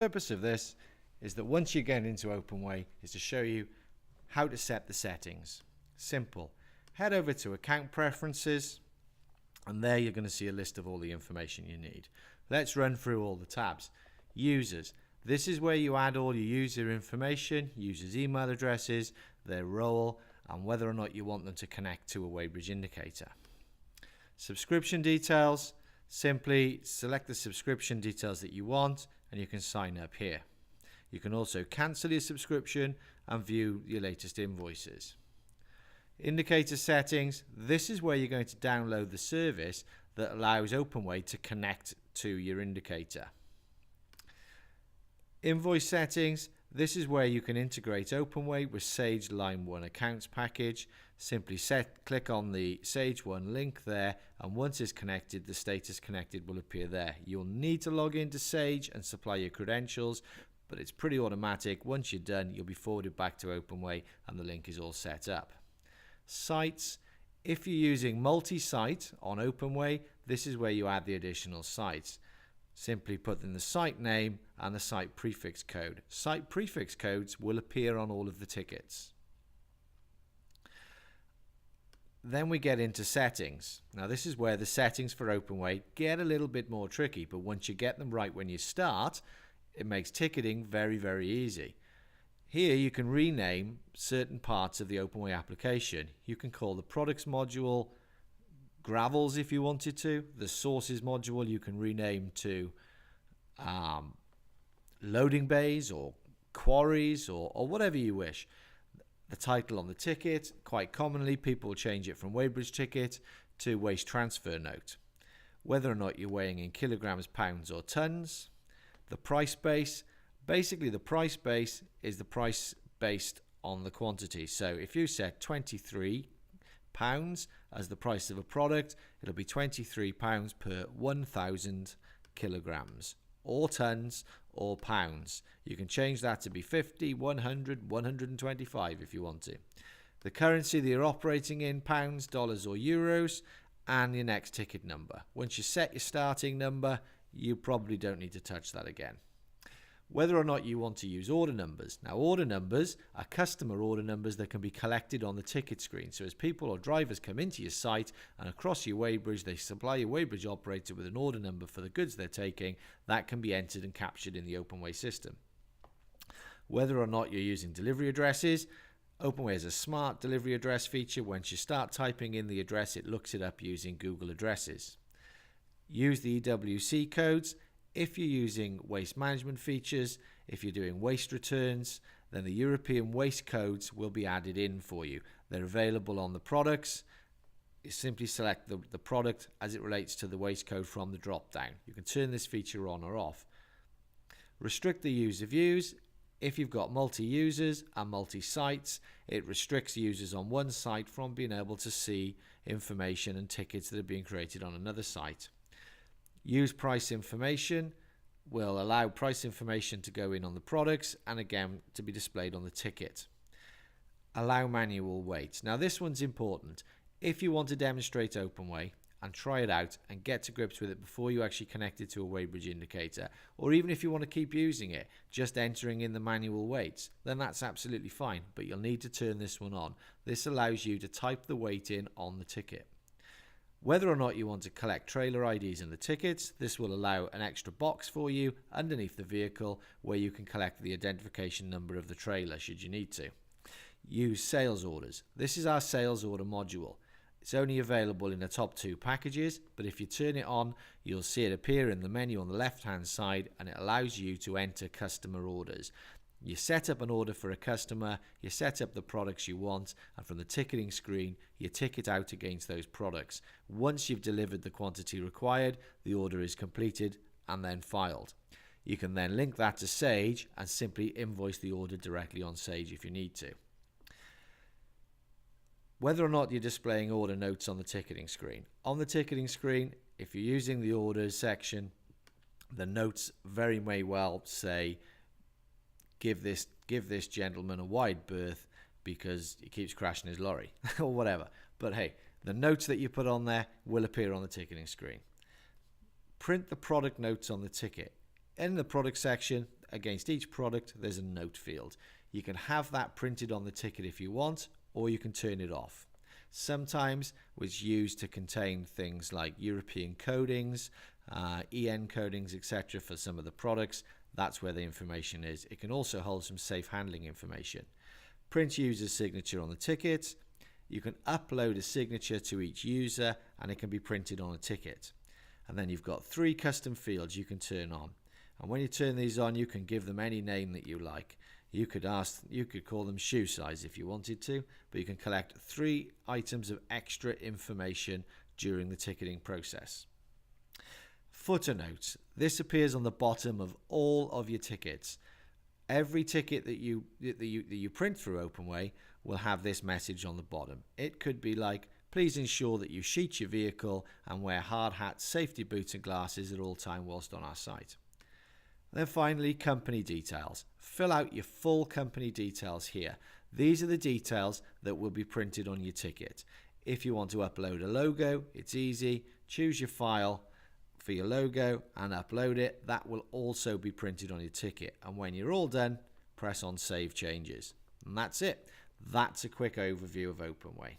purpose of this is that once you get into OpenWeigh is to show you how to set the settings. Simple. Head over to Account Preferences, and there you're going to see a list of all the information you need. Let's run through all the tabs. Users. This is where you add all your user information, users' email addresses, their role, and whether or not you want them to connect to a weighbridge indicator. Subscription details. Simply select the subscription details that you want and you can sign up here. You can also cancel your subscription and view your latest invoices. Indicator settings. This is where you're going to download the service that allows OpenWeigh to connect to your indicator. Invoice settings. This is where you can integrate OpenWeigh with Sage Line 1 accounts package. Simply click on the Sage 1 link there, and once it's connected, the status connected will appear there. You'll need to log into Sage and supply your credentials, but it's pretty automatic. Once you're done, you'll be forwarded back to OpenWeigh and the link is all set up. Sites. If you're using multi-site on OpenWeigh, this is where you add the additional sites. Simply put in the site name and the site prefix code. Site prefix codes will appear on all of the tickets. Then we get into settings. Now this is where the settings for OpenWeigh get a little bit more tricky, but once you get them right when you start, it makes ticketing very, very easy. Here you can rename certain parts of the OpenWeigh application. You can call the products module Gravels if you wanted to. The sources module you can rename to loading bays or quarries or whatever you wish. The title on the ticket, quite commonly people change it from weighbridge ticket to waste transfer note. Whether or not you're weighing in kilograms, pounds or tons. The price base. Basically the price base is the price based on the quantity. So if you set £23 as the price of a product, it'll be £23 per 1,000 kilograms or tons or pounds. You can change that to be 50, 100, 125 if you want to. The currency that you're operating in, pounds, dollars or euros, and your next ticket number. Once you set your starting number, you probably don't need to touch that again. Whether or not you want to use order numbers. Now order numbers are customer order numbers that can be collected on the ticket screen. So as people or drivers come into your site and across your weighbridge, they supply your weighbridge operator with an order number for the goods they're taking. That can be entered and captured in the OpenWeigh system. Whether or not you're using delivery addresses, OpenWeigh has a smart delivery address feature. Once you start typing in the address, it looks it up using Google addresses. Use the EWC codes. If you're using waste management features, if you're doing waste returns, then the European waste codes will be added in for you. They're available on the products. You simply select the product as it relates to the waste code from the drop down. You can turn this feature on or off. Restrict the user views. If you've got multi-users and multi-sites, it restricts users on one site from being able to see information and tickets that are being created on another site. Use price information will allow price information to go in on the products and again to be displayed on the ticket. Allow manual weight. Now this one's important. If you want to demonstrate OpenWeigh and try it out and get to grips with it before you actually connect it to a weighbridge indicator, or even if you want to keep using it, just entering in the manual weights, then that's absolutely fine, but you'll need to turn this one on. This allows you to type the weight in on the ticket. Whether or not you want to collect trailer IDs in the tickets, this will allow an extra box for you underneath the vehicle where you can collect the identification number of the trailer should you need to. Use sales orders. This is our sales order module. It's only available in the top 2 packages, but if you turn it on, you'll see it appear in the menu on the left-hand side and it allows you to enter customer orders. You set up an order for a customer, you set up the products you want, and from the ticketing screen, you ticket out against those products. Once you've delivered the quantity required, the order is completed and then filed. You can then link that to Sage and simply invoice the order directly on Sage if you need to. Whether or not you're displaying order notes on the ticketing screen. On the ticketing screen, if you're using the orders section, the notes very may well say, give this gentleman a wide berth because he keeps crashing his lorry or whatever. But hey, the notes that you put on there will appear on the ticketing screen. Print the product notes on the ticket. In the product section, against each product, there's a note field. You can have that printed on the ticket if you want, or you can turn it off. Sometimes it's used to contain things like European codings, EN codings, etc. for some of the products. That's where the information is. It can also hold some safe handling information. Print user's signature on the ticket. You can upload a signature to each user and it can be printed on a ticket. And then you've got 3 custom fields you can turn on. And when you turn these on, you can give them any name that you like. You could call them shoe size if you wanted to, but you can collect 3 items of extra information during the ticketing process. Footer notes. This appears on the bottom of all of your tickets. Every ticket that you print through OpenWeigh will have this message on the bottom. It could be like, please ensure that you sheet your vehicle and wear hard hats, safety boots and glasses at all time whilst on our site. And then finally, company details. Fill out your full company details here. These are the details that will be printed on your ticket. If you want to upload a logo, it's easy. Choose your file for your logo and upload it. That will also be printed on your ticket. And when you're all done, press on Save Changes. And that's it. That's a quick overview of OpenWeigh.